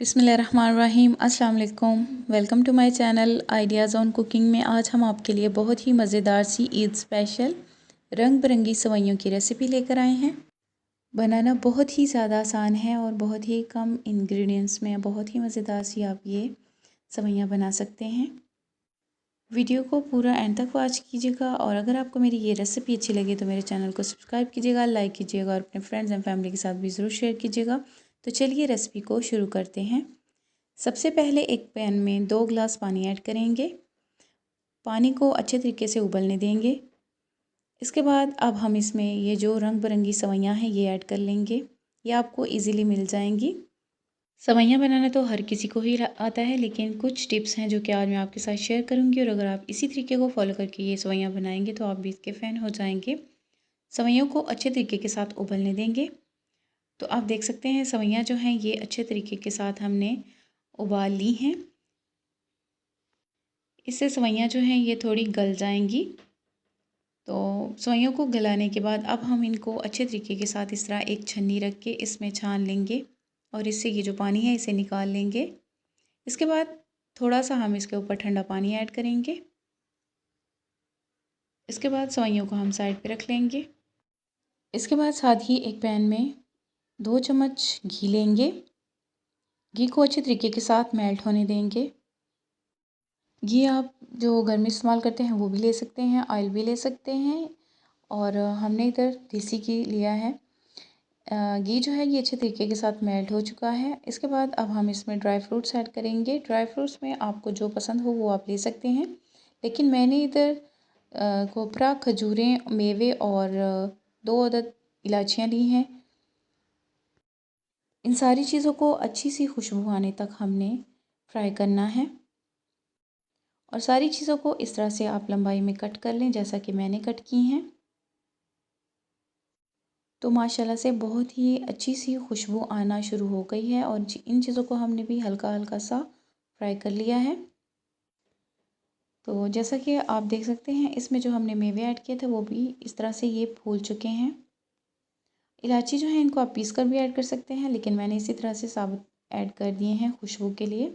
बिस्मिल्लाहिर्रहमानिर्रहीम। अस्सलाम वालेकुम। Welcome to my channel ideas on cooking में आज हम आपके लिए बहुत ही मज़ेदार सी ईद स्पेशल रंग बिरंगी सेवइयों की रेसिपी लेकर आए हैं। बनाना बहुत ही ज़्यादा आसान है और बहुत ही कम इंग्रेडिएंट्स में बहुत ही मज़ेदार सी आप ये सेवइयाँ बना सकते हैं। वीडियो को पूरा एंड तक वॉच कीजिएगा और अगर आपको मेरी ये रेसिपी अच्छी लगे तो मेरे चैनल को सब्सक्राइब कीजिएगा, लाइक कीजिएगा और अपने फ्रेंड्स एंड फैमिली के साथ भी ज़रूर शेयर कीजिएगा। तो चलिए रेसिपी को शुरू करते हैं। सबसे पहले एक पैन में 2 गिलास पानी ऐड करेंगे। पानी को अच्छे तरीके से उबलने देंगे। इसके बाद अब हम इसमें ये जो रंग बिरंगी सेवइयाँ हैं ये ऐड कर लेंगे। ये आपको इजीली मिल जाएंगी। सेवइयाँ बनाना तो हर किसी को ही आता है, लेकिन कुछ टिप्स हैं जो कि आज मैं आपके साथ शेयर करूँगी और अगर आप इसी तरीके को फॉलो करके ये सेवइयाँ बनाएंगे तो आप भी इसके फ़ैन हो जाएंगे। सेवइयों को अच्छे तरीके के साथ उबलने देंगे। तो आप देख सकते हैं सेवइयाँ जो हैं ये अच्छे तरीके के साथ हमने उबाल ली हैं। इससे सेवइयाँ जो हैं ये थोड़ी गल जाएंगी। तो सेवइयों को गलाने के बाद अब हम इनको अच्छे तरीके के साथ इस तरह एक छन्नी रख के इसमें छान लेंगे और इससे ये जो पानी है इसे निकाल लेंगे। इसके बाद थोड़ा सा हम इसके ऊपर ठंडा पानी ऐड करेंगे। इसके बाद सेवइयों को हम साइड पे रख लेंगे। इसके बाद साथ ही एक पैन में 2 चम्मच घी लेंगे। घी को अच्छे तरीके के साथ मेल्ट होने देंगे। घी आप जो घर में इस्तेमाल करते हैं वो भी ले सकते हैं, ऑयल भी ले सकते हैं और हमने इधर देसी घी लिया है। घी जो है ये अच्छे तरीके के साथ मेल्ट हो चुका है। इसके बाद अब हम इसमें ड्राई फ्रूट्स ऐड करेंगे। ड्राई फ्रूट्स में आपको जो पसंद हो वो आप ले सकते हैं, लेकिन मैंने इधर कोपरा, खजूरें, मेवे और 2 अदद इलायचियाँ ली हैं। इन सारी चीज़ों को अच्छी सी खुशबू आने तक हमने फ्राई करना है और सारी चीज़ों को इस तरह से आप लंबाई में कट कर लें जैसा कि मैंने कट की हैं। तो माशाल्लाह से बहुत ही अच्छी सी खुशबू आना शुरू हो गई है और इन चीज़ों को हमने भी हल्का हल्का सा फ्राई कर लिया है। तो जैसा कि आप देख सकते हैं इसमें जो हमने मेवे ऐड किए थे वो भी इस तरह से ये फूल चुके हैं। इलायची जो है इनको आप पीस कर भी ऐड कर सकते हैं, लेकिन मैंने इसी तरह से साबुत ऐड कर दिए हैं खुशबू के लिए।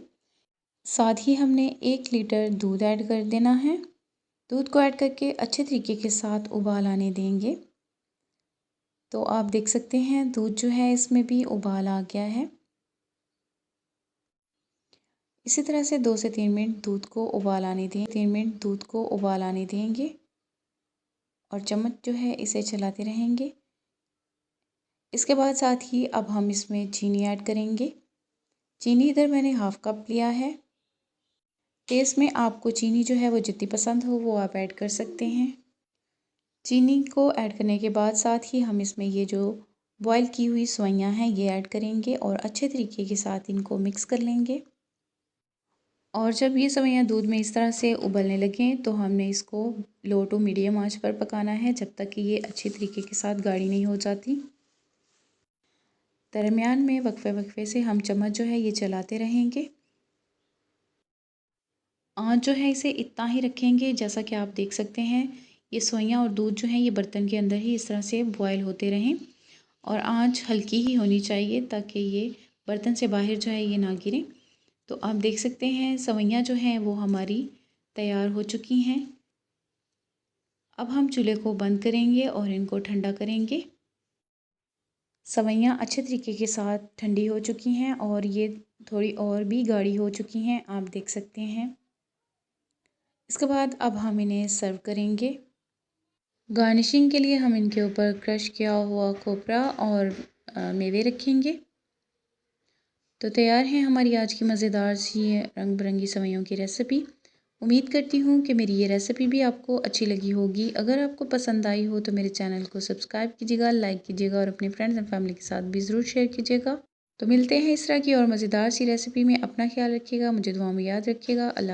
साथ ही हमने 1 लीटर दूध ऐड कर देना है। दूध को ऐड करके अच्छे तरीके के साथ उबाल आने देंगे। तो आप देख सकते हैं दूध जो है इसमें भी उबाल आ गया है। इसी तरह से 2 से 3 मिनट दूध को उबाल आने दें। 3 मिनट दूध को उबाल आने देंगे और चम्मच जो है इसे चलाते रहेंगे। इसके बाद साथ ही अब हम इसमें चीनी ऐड करेंगे। चीनी इधर मैंने हाफ़ कप लिया है। टेस्ट में आपको चीनी जो है वो जितनी पसंद हो वो आप ऐड कर सकते हैं। चीनी को ऐड करने के बाद साथ ही हम इसमें ये जो बॉईल की हुई सेवइयाँ हैं ये ऐड करेंगे और अच्छे तरीके के साथ इनको मिक्स कर लेंगे। और जब ये सेवइयाँ दूध में इस तरह से उबलने लगें तो हमने इसको लो टू मीडियम आंच पर पकाना है जब तक कि ये अच्छी तरीके के साथ गाढ़ी नहीं हो जाती। दरमियान में वक्फे वक्फे से हम चम्मच जो है ये चलाते रहेंगे। आंच जो है इसे इतना ही रखेंगे जैसा कि आप देख सकते हैं ये सेवइयाँ और दूध जो है ये बर्तन के अंदर ही इस तरह से बॉयल होते रहें और आंच हल्की ही होनी चाहिए ताकि ये बर्तन से बाहर जो है ये ना गिरें। तो आप देख सकते हैं सेवइयाँ जो हैं वो हमारी तैयार हो चुकी हैं। अब हम चूल्हे को बंद करेंगे और इनको ठंडा करेंगे। सेवइयाँ अच्छे तरीके के साथ ठंडी हो चुकी हैं और ये थोड़ी और भी गाढ़ी हो चुकी हैं, आप देख सकते हैं। इसके बाद अब हम इन्हें सर्व करेंगे। गार्निशिंग के लिए हम इनके ऊपर क्रश किया हुआ खोपरा और मेवे रखेंगे। तो तैयार है हमारी आज की मज़ेदार सी रंग बिरंगी सेवइयों की रेसिपी। उम्मीद करती हूँ कि मेरी ये रेसिपी भी आपको अच्छी लगी होगी। अगर आपको पसंद आई हो तो मेरे चैनल को सब्सक्राइब कीजिएगा, लाइक कीजिएगा और अपने फ्रेंड्स एंड फैमिली के साथ भी ज़रूर शेयर कीजिएगा। तो मिलते हैं इस तरह की और मज़ेदार सी रेसिपी में। अपना ख्याल रखिएगा, मुझे दुआ में याद रखिएगा। अल्लाह।